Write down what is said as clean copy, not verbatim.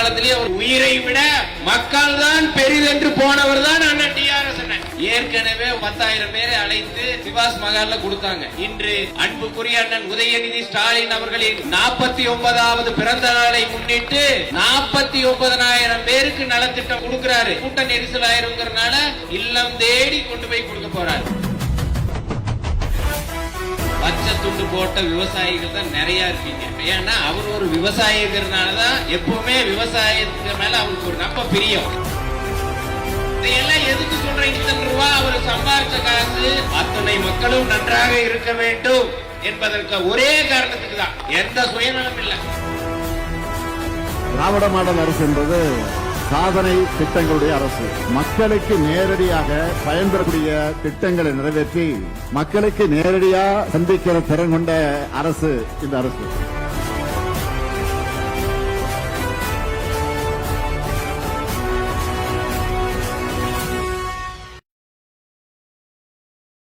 காலத்திலேயே அவர் உயிரை விட மக்கள் தான் பெரிதென்று போனவர் தான் அண்ணன் டிஆர்எஸ். ஏற்கனவே 10,000 பேரை அழைத்து சிவாஸ் மகால்ல கொடுத்தாங்க. இன்று அன்புக்குரிய அண்ணன் உதயநிதி ஸ்டாலின் அவர்களின் 49வது பிறந்த நாளை முன்னிட்டு 49,000 பேருக்கு நலத்திட்டம் கொடுக்கிறாரு. கூட்ட நெரிசல் ஆயிருங்கிறதுனால இல்லம் தேடி கொண்டு போய் கொடுக்க போறாரு. பச்சை துண்டு போட்ட விவசாயிகள் தான் நிறைய இருக்கீங்க. ஏன்னா அவர் ஒரு விவசாயிங்கிறதுனாலதான் எப்பவுமே விவசாயத்துக்கு மேல அவருக்கு ஒரு நம்ப பிரியம். இதையெல்லாம் எதுக்கு சொல்றேன்? இத்தனை ரூபாய் அவர் சம்பாதிச்ச காசு அத்தனை மக்களும் நன்றாக இருக்க வேண்டும் என்பதற்கு ஒரே காரணத்துக்கு தான். எந்த சுயநலம் இல்லை. திராவிட மாடல் அரசு என்பது சாதனை திட்டங்களுடைய அரசு. மக்களுக்கு நேரடியாக பயன்பெறக்கூடிய திட்டங்களை நிறைவேற்றி மக்களுக்கு நேரடியாக சந்திக்கிற திறன் கொண்ட அரசு இந்த அரசு.